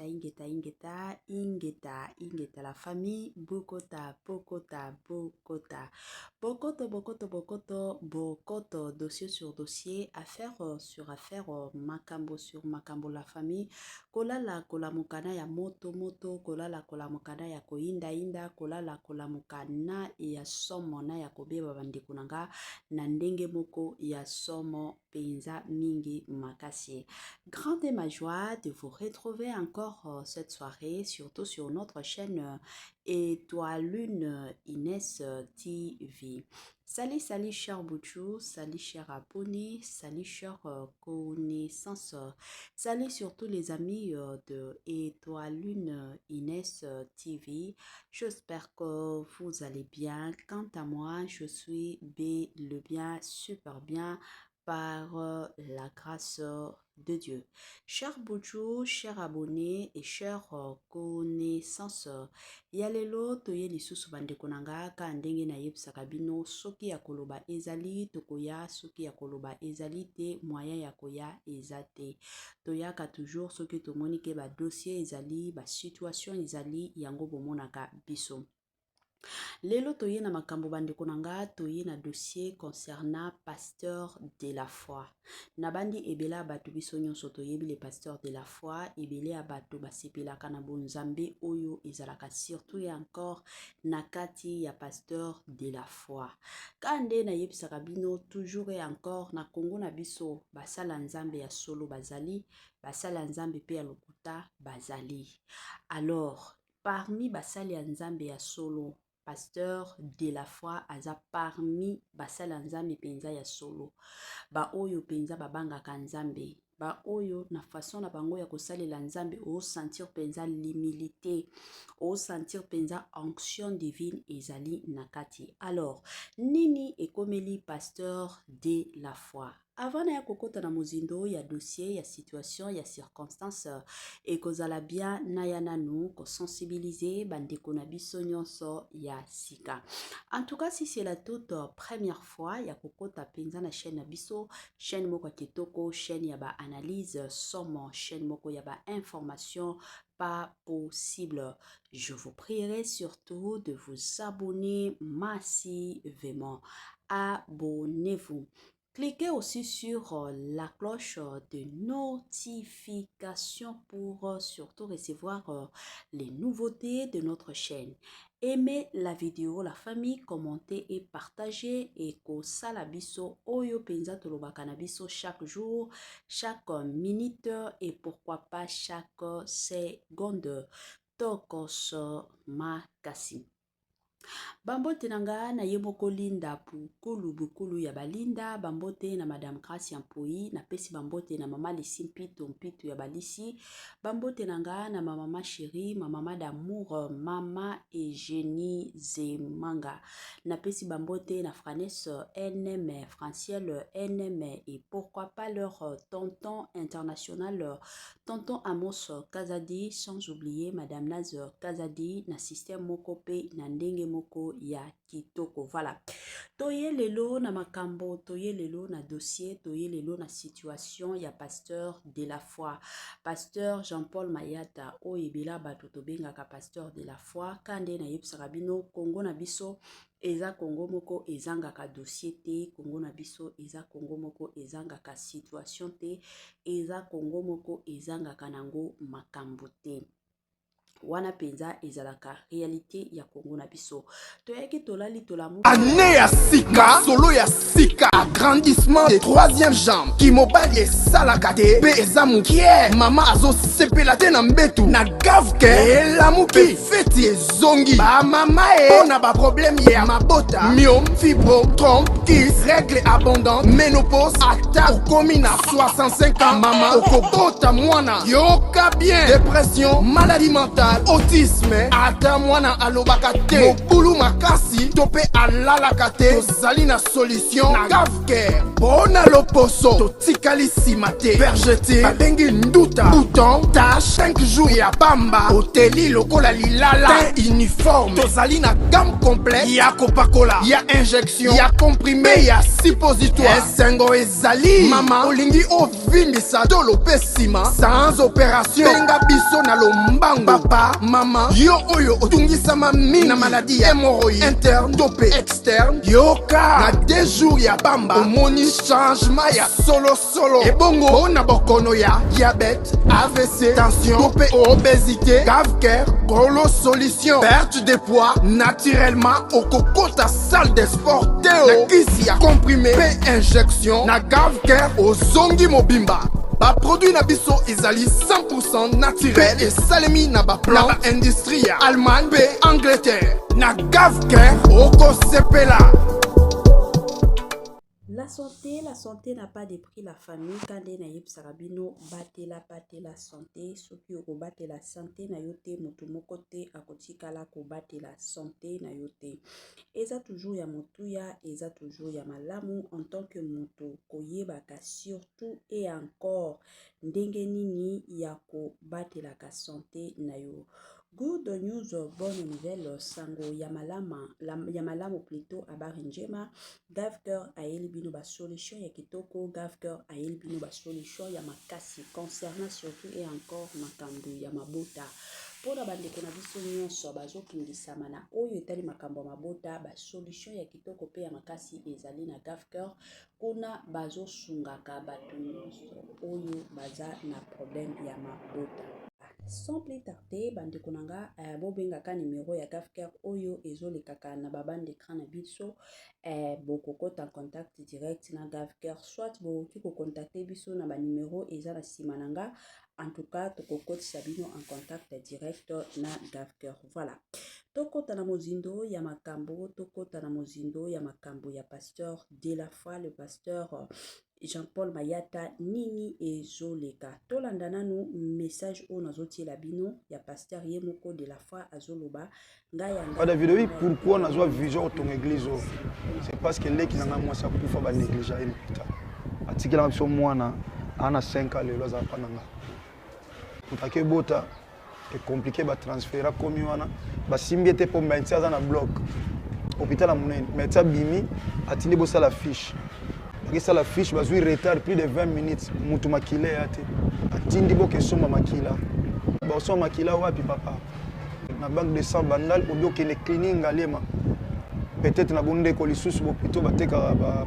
ingeta, la famille, Bokota, Bokoto, dossier sur dossier, affaire sur affaire, makambo sur makambo, la famille, kola mukana ya moto, kola mukana ya koinda, kola mukana ya somo na ya kobeba bandikunanga, na ndenge moko ya somo penza mingi makasi. Grande est ma joie de vous retrouver encore cette soirée, surtout sur notre chaîne Étoile Lune Inès TV. Salut cher Bouchou, salut cher abonnés, salut cher connaissances, salut surtout les amis de Étoile Lune Inès TV. J'espère que vous allez bien. Quant à moi, je suis le bien, super bien, par la grâce de Dieu. Chers Boudjou, chers abonnés et chers connaissances, yalelo toye lisusu bande konanga ka ndenge na yebisaka bino soki ya koloba ezali tokoya, soki ya koloba ezali te moyen ya koya ezate. Toyaka toujours soki tomoni ke ba dossier ezali, ba situation ezali yango bomonaka biso. Lelo toye na makambo bande konanga toye na dossier concernant pasteur de la foi. Nabandi ebela batu biso nyonso toyebi le pasteur de la foi, ebele abatu basepelaka na bonzambe oyo ezalaka surtout et encore nakati ya pasteur de la foi. Kande na yebisaka bino toujours et encore na Congo na biso basala nzambe ya solo bazali, basala nzambe pe ya lokuta bazali. Alors, parmi basali ya nzambe ya solo, pasteur de la foi aza parmi basala nzambe penza ya solo. Ba oyo penza babanga ka nzambe. Ba oyo na façon na bango ya kosalela nzambe o sentir penza l'humilité, o sentir penza onction divine ezali nakati. Alors, nini ekomeli pasteur de la foi? Avant ya kokota na mozindo ya dossier, ya situation, ya circonstance, et kozala bien na ya nanu, ko sensibiliser bandeko na biso nyonso ya sika. En tout cas, si c'est la toute première fois ya kokota penza na chaîne na biso, chaîne moko kitoko, chaîne ya ba analyse somme, chaîne moko ya ba information pas possible. Je vous prierai surtout de vous abonner massivement. Abonnez-vous. Cliquez aussi sur la cloche de notification pour surtout recevoir les nouveautés de notre chaîne. Aimez la vidéo, la famille, commentez et partagez et kosala biso oyo penza tolobaka na biso chaque jour, chaque minute et pourquoi pas chaque seconde. Tokos makasi. Bambote nanga na yemoko linda bukulu ya balinda, bambote na madame Gracia Mpoi, na pesi bambote na mama lisi mpitu ya balisi, bambote nanga na mama chérie, mama d'amour, mama Eugénie Zemanga, na pesi bambote na Franesse NM, Franciel NM et pourquoi pas leur tonton international, tonton Amos Kazadi, sans oublier madame Naz Kazadi, na système mokope na ndenge moko ya kitoko. Voilà. Toye lelo na makambo, toye lelo na dossier, toye lelo na situation ya pasteur de la foi. Pasteur Jean-Paul Mayata o ebela bato tobengaka pasteur de la foi. Kande na yebisaka bino Congo na biso eza Congo moko ezangaka dossier te, Congo na biso eza Congo moko ezangaka situation te, eza Congo moko ezangaka nango makambo te. Wana penza ezalaka réalité ya Congo na biso. Toyaki tolali tolamu année ya sika, solo ya sika, agrandissement des troisième jambe, ki mobali salakate, pe ezamukie, mama azo sepela te na mbetu, na gavke, elamuki, feti ezongi, ba mama ona ba problème ya mabota, myome, fibro, trompe, kiss, règle abondante, ménopause, ata okomi na 65 ans, mama okobota mwana, yoka bien, dépression, maladie mentale, autisme, ata mwana alobaka te, mobulu makasi, tope alalaka te, tozali na solution, na gavke, bona loposo, totikali simate, vergete, babengi nduta, bouton, tache, 5 jours ya bamba, oteli lokola lilala, teint uniforme, tozali na gamme complet, ya kopakola, ya injection, ya comprimé, ya suppositoire, esengo ezali, mama, olingi ove kovindisa tolo pe nsima sans opération benga biso na lombango papa mama yo oyo otungisama mingi na maladi ya hémorroïde interne to pe externe yoka na 2 jours ya pamba omoni changement ya solo ebongo mpona bokono ya diabète AVC tension to pe obésité Gavker Golo solution perte de poids naturellement okokota salle de sport teo na kisi ya comprimé pe injection na Gavker ozongi mobimba baproduit na biso ezali 100% naturel esalemi na baplan na baindustrie ya Allemagne pe Angleterre na Gavker okosepela. La santé n'a pas de prix. La famille, quand on a eu sarabino, batte la santé, ce qui est batte la santé, na yote, motomokote, à kotika la ko batte la santé, na yote. Eza toujours ya motuya, eza toujours ya malamu, en tant que moto, koyebaka surtout et encore, ndenge nini ya ko batte la ka santé, na yo. Good news, bonne nouvelle, sango yamalamu plutôt habari njema. Gavker aeli bino ba solution ya kitoko, Gavker aeli bino ba solution ya makasi concernant surtout et encore makambo ya mabota. Pona bandeko na biso nyonso bazotungisama na oyo etali makambo ya mabota, ba solution ya kitoko pe ya makasi ezali na Gavker kuna bazosungaka bato nyonso oyo baza na problème ya mabota. Sans plus tarder, bandeko nanga bobengaka numéro ya Gavker oyo ezolekaka na babande d'écran na biso bokokota en contact direct na Gavker, soit boki ko contacter biso na ba numéro eza na sima nanga. En tout cas, tokokotisa bino en contact direct na Gavker. Voilà. Tokota na mozindo ya makambo, tokota na mozindo ya makambo ya pasteur de la foi, le pasteur Jean-Paul Mayata nini ezoleka. Tolanda nanu message o nazoti la bino ya pasteur Yemoko de la foi azoloba ngayanga. David, oui, pourquoi on a joué vision ton église? C'est parce que les qui n'ont pas ça pour faire négliger une putain. Article en option moi na ana 5 ans les lois à pananga. Pour ta que bota est compliqué ba transférer comme wana ba simbiete pour maintenir dans un bloc. Hôpital à Mounene, médecin bimi atindi bossa la fiche. Ça la fiche va jouer retard plus de 20 minutes mutu makile ate atindi bo question makila ba so makila wapi papa na banque de sang bandal ou bien que clinique ngalema peut-être na bonde ko lisusu bo plutôt bateka ba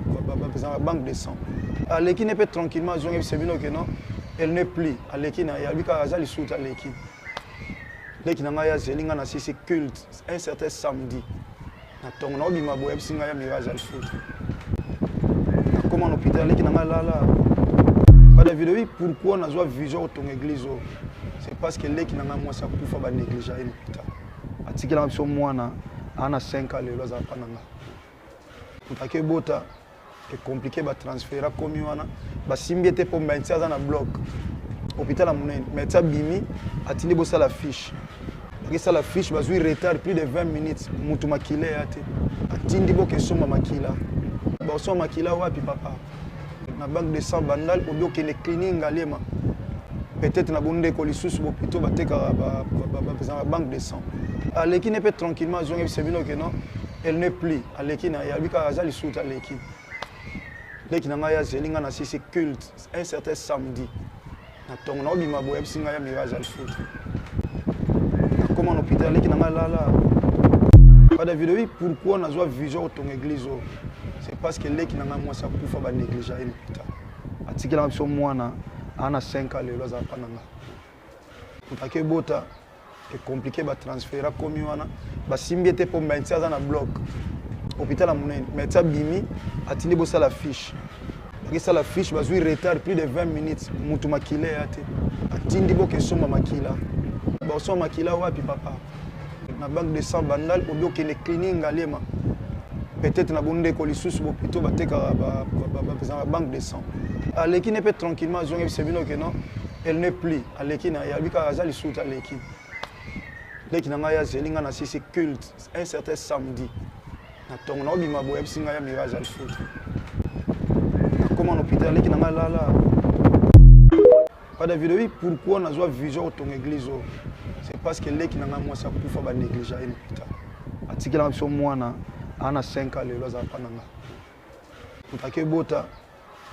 banque de sang aleki ne peut tranquillement zonge sebino que non elle n'est plus aleki na ya bika azali suta aleki leki na ngaya zelinga na sisi culte un certain samedi na tongo na bima bo ebsinga ya mirage al foot. Comment l'hôpital qui n'a pas là. Pas de vidéo, pourquoi on a joué vision de ton église? C'est parce que les qui n'ont pas ça pour faire négliger une putain. Article en option moi na 5 ans les lois à pananga. Pour ta que bota est compliqué ba transférer comme wana ba simbiete pour maintenir dans un bloc. Hôpital à Mounene, médecin bimi atindi bossa la fiche. Ça la fiche va jouer retard plus de 20 minutes mutu makile ate atindi bo question makila. Bosso makila wapi papa na banque de sang bandal ou bien que les cliniques ngalema peut-être na bonde ko lisusu bo plutôt bateka ba banque de sang aleki ne peut tranquillement zonge sebino que non elle n'est plus aleki na ya bika azali suta aleki leki na ngaya zelinga na sisi culte un certain samedi na tongo na bima bo ebsinga ya mirage al foot. Comment l'hôpital leki na là. Pas de vidéo, pourquoi on a joué vision de ton église? C'est parce que les qui n'ont pas ça pour faire négliger une putain. Article en option moi na 5 ans les lois à pananga. Pour ta que bota est compliqué ba transférer comme wana ba simbiete pour maintenir dans un bloc. Hôpital à Mounene, médecin bimi atindi bossa la fiche. Ça la fiche va jouer retard plus de 20 minutes mutu makile ate atindi bo question makila. Ba so makila wapi papa na banque de sang bandal ou bien que les cliniques ngalema peut-être na bonde ko lisusu bo plutôt bateka ba banque de sang aleki ne peut tranquillement zonge sebino que non elle n'est plus aleki na ya bika azali suta aleki leki na ngaya zelinga na sisi culte un certain samedi na tongo na bima bo ebsinga ya mirage al foot. Comment l'hôpital leki na là. Pas de vidéo, pourquoi on a joué vision de ton église? C'est parce que les qui n'ont pas ça pour faire négliger une putain. Article en option moi na 5 ans les lois à pananga. Pour ta que bota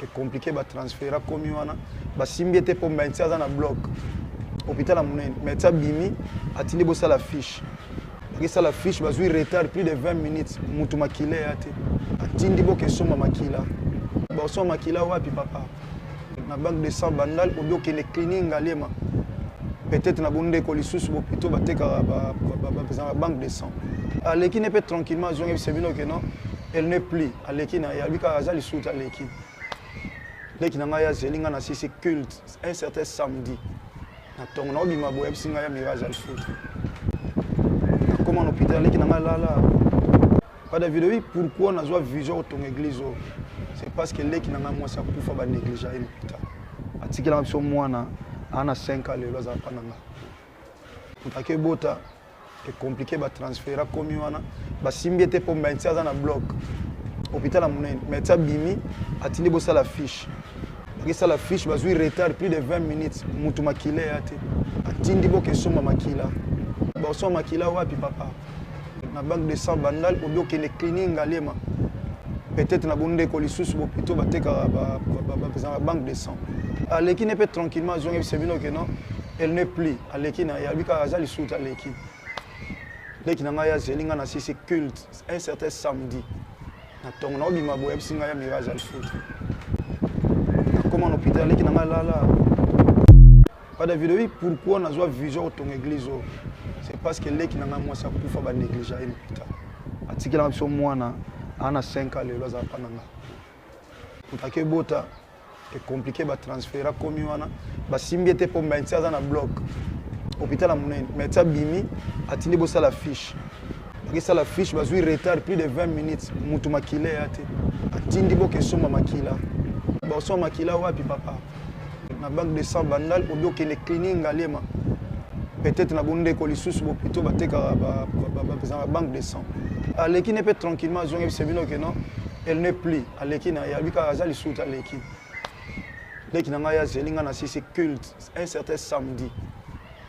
est compliqué ba transférer comme wana basimbi ete mpo médecin aza na bloc hôpital ya monene médecin bimi atindi bosala fiche bakisala fiche bazwi retard plus de 20 minutes mutu makila ya te atindi bokesomba makila bosomba makila wapi papa na banque de sang bandal obi okende clinique ngalema peut-être na bonde ko lisusu bo plutôt bateka ba banque de sang aleki ne peut tranquillement zonge sebino que non elle n'est plus aleki na ya bika azali suta aleki leki na ngaya zelinga na sisi culte un certain samedi na tongo na obima bo ebsinga ya mirage al foot comment en hôpital leki na ngala pas de vidéo pourquoi na zo vision ton église c'est parce que leki na moi ça kufa ba négliger hôpital atikela biso mwana ana 5 ans lelo za pananga utake bota c'est compliqué ba transférer comme wana ba simbi ete pour médecin za na bloc hôpital ya monene médecin bimi atindi bosa la fiche bakisa la fiche bazwi retard plus de 20 minutes mutu makila ya te atindi bokesomba makila bosomba makila wapi papa na banque de sang bandal obi okende clinique ngalema peut-être na bonde ko lisusu bo plutôt bateka ba banque de sang aleki ne peut tranquillement zonge sebino que non elle n'est plus aleki na ya bika azali suta aleki leki na ngaya zelinga na sisi culte un certain samedi na tongo na obima bo ebsinga ya mirage al foot comment en hôpital leki na ngala pas de vidéo pourquoi na zo vision ton église c'est parce que leki na moi ça kufa ba négliger hôpital atikela biso mwana ana 5 ans lelo za pananga utake bota c'est compliqué ba transférer comme wana ba simbi ete pour médecin za na bloc hôpital ya monene médecin bimi atindi bosa la fiche bakisa la fiche bazwi retard plus de 20 minutes mutu makila ya te atindi bokesomba makila bosomba makila wapi papa na banque de sang bandal obi okende clinique ngalema peut-être na bonde ko lisusu bo plutôt bateka ba banque de sang aleki ne peut tranquillement zonge sebino que non elle n'est plus aleki na ya bika azali suta aleki leki na ngaya zelinga na sisi culte un certain samedi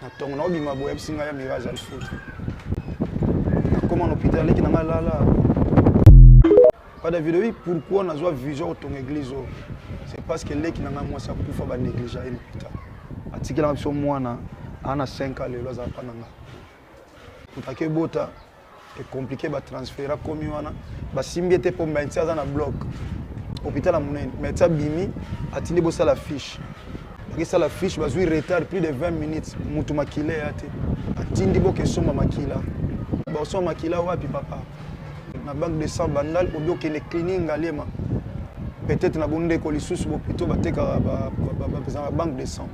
na tongo na obima bo ebsinga ya mirage al foot comment en hôpital leki na ngala pas de vidéo pourquoi na zo vision ton église c'est parce que leki na moi ça kufa ba négliger hôpital atikela biso mwana ana 5 ans lelo za pananga utake bota c'est compliqué ba transférer comme wana ba simbi ete pour médecin za na bloc hôpital ya monene médecin bimi atindi bosa la fiche bakisa la fiche bazwi retard plus de 20 minutes mutu makila ya te atindi bokesomba makila bosomba makila wapi papa na banque de sang bandal obi okende clinique ngalema peut-être na bonde ko lisusu bo plutôt bateka ba banque de sang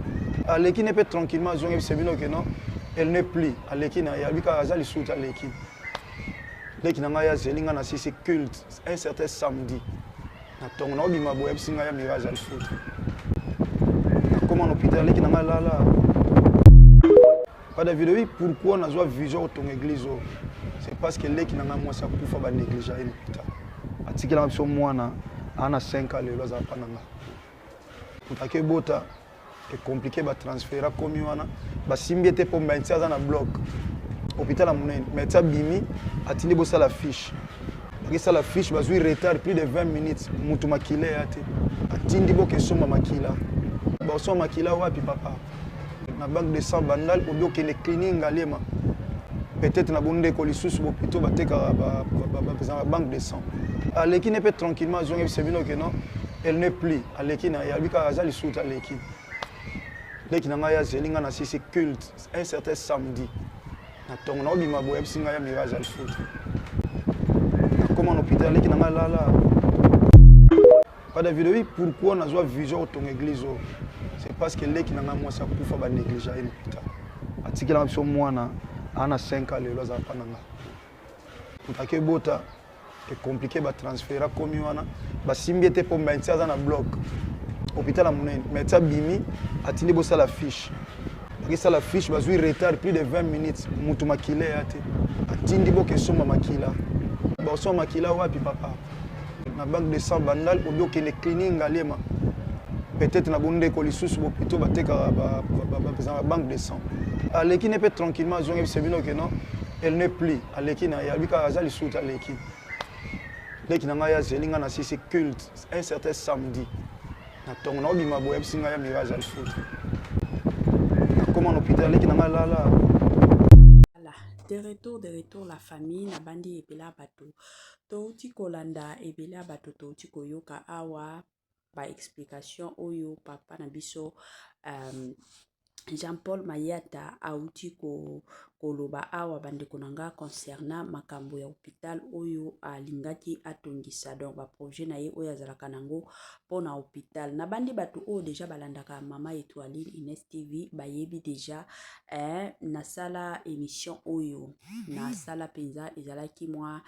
aleki ne peut tranquillement zonge sebino que non elle n'est plus aleki na ya bika azali suta aleki leki na ngaya zelinga na sisi culte un certain samedi na tongo na obima bo ebsinga ya mirage al foot comment en hôpital leki na ngala pas de vidéo pourquoi na zo vision ton église c'est parce que leki na moi ça kufa ba négliger hôpital atikela biso mwana ana 5 ans lelo za pananga utake bota c'est compliqué ba transférer comme wana ba simbi ete pour médecin za na bloc hôpital ya monene médecin bimi atindi bosa la fiche bakisa la fiche bazwi retard plus de 20 minutes mutu makila ya te atindi bokesomba makila bosomba makila wapi papa na banque de sang bandal obi okende clinique ngalema peut-être na bonde ko lisusu bo plutôt bateka ba banque de sang aleki ne peut tranquillement zonge sebino que non elle n'est plus aleki na ya bika azali suta aleki leki na ngaya zelinga na sisi culte un certain samedi na tongo na obima bo ebsinga ya mirage al foot comment en hôpital leki na ngala pas de vidéo pourquoi na zo vision ton église c'est parce que leki na moi ça kufa ba négliger hôpital atikela biso mwana ana 5 ans lelo za pananga utake bota c'est compliqué ba transférer comme wana ba simbi ete pour médecin za na bloc hôpital ya monene médecin bimi atindi bosa la fiche bakisa la fiche bazwi retard plus de 20 minutes mutu makila ya te atindi bokesomba makila bosomba makila wapi papa na banque de sang bandal obi okende clinique ngalema peut-être na bonde ko lisusu bo plutôt bateka ba banque de sang aleki ne peut tranquillement zonge sebino que non elle n'est plus aleki na ya bika azali suta aleki leki na ngaya zelinga na sisi culte un certain samedi na ntongo naobima boye yebisi ngai ya mirage alifuta nakóma na hôpital eleki na ngai lala. Voilà, de retour la famille na bandi ebele bato touti kolanda ebele bato touti koyoka awa ba explication oyo papa na biso Jean-Paul Mayata auti koloba awa bandeko nanga concernant makambo ya hôpital oyo alingaki atongisa donc ba projet na ye oyo azalaka nango pona hôpital na bandi bato oyo déjà balandaka mama étoile Ines TV bayebi déjà na sala émission oyo na sala penza ezalaki moi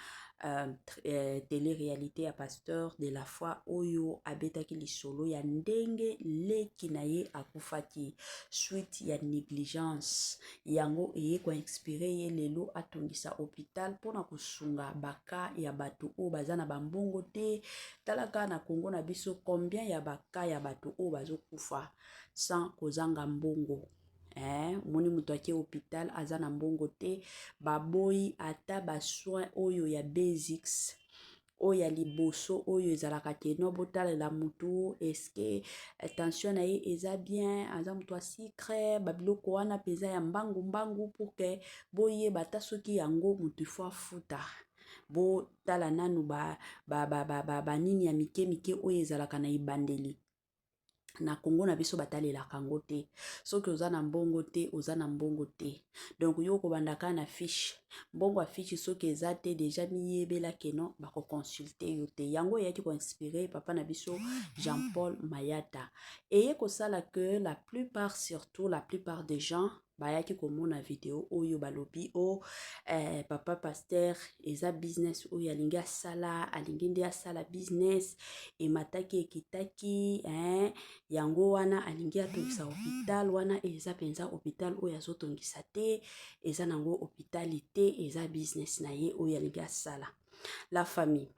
télé-réalité ya pasteur de la foi oyo abetaki lisolo ya ndenge leki na ye akufaki suite ya négligence yango eye ko inspiré ye lelo atongisa hôpital pona kosunga baka ya bato oyo baza na bambongo te talaka na Congo na biso combien ya baka ya bato oyo bazokufa sans kozanga mbongo. Moni mutu ake hôpital aza na mbongo te baboyi ata ba soin oyo ya basics oyo ya liboso oyo ezalaka keno botalela mutu eske tension na ye eza bien aza mutu a sucre babiloko wana peza ya mbangu pour que boyeba ata soki yango mutu fo afuta botala nanu banini ya mike oyo ezalaka na ibandeli na Congo na biso batalelaka yango te soki oza na mbongo te oza na mbongo te donc yo kobandaka na fiche mbongo ya fiche soki eza te déjà miyebela keno bako consulter yo te yango eyaki ko inspirer papa na biso Jean-Paul Mayata eye kosala que la plupart des gens bayaki komona video oyo balobi papa pasteur eza business oyo alingi nde asala business emataki ekitaki yango wana alingi atongisa hôpital wana eza penza hôpital oyo azotongisa te eza nango hôpitalité eza business na ye oyo alingi asala. La famille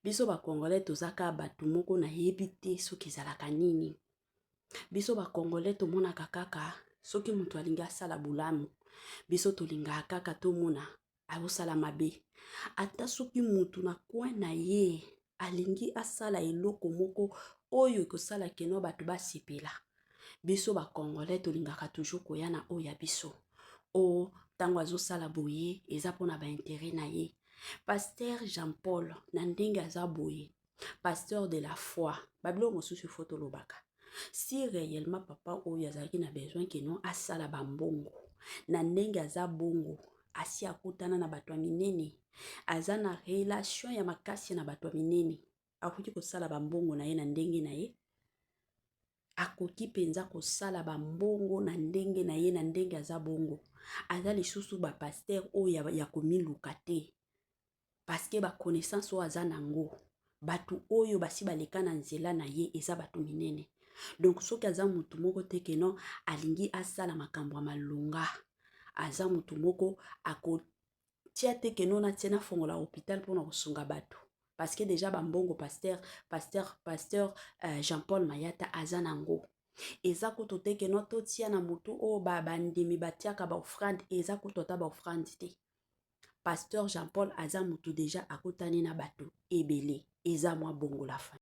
biso ba congolais tozaka bato moko na yebi te soki ezalaka nini biso ba congolais tomonaka kaka soki mutu alingi asala bulamu biso tolingaka kaka tomona azosala mabe ata soki mutu na coin na ye alingi asala eloko moko oyo ekosala keno bato basepela biso ba congolais tolingaka toujours koya na oyo ya biso tango azosala boye eza pona ba intérêt na ye. Pasteur Jean-Paul na ndenge aza boye pasteur de la foi babilo mosusu foto lobaka si réellement papa oyo azalaki na besoin keno asala bambongo na ndenge aza bongo asi akutana na bato ya minene aza na relation ya makasi na bato ya minene akoki kosala bambongo na ye na ndenge na ye akoki penza kosala bambongo na ndenge na ye na ndenge aza bongo aza lisusu ba pasteur oyo ya komiluka te parce que ba connaissance oyo aza nango bato oyo basi baleka na nzela na ye eza bato minene donc soki aza mutu moko te keno alingi asala makambo ya malonga aza mutu moko akotia te keno na tia na fongola hôpital mpona kosunga bato parce que déjà bambongo pasteur Jean-Paul Mayata aza nango eza kutu te keno totia na mutu oyo bandimi batiaka ba offrande eza kutu ata ba offrande te. Pasteur Jean-Paul aza mutu déjà akutani na bato ebele eza mwa bongo la fin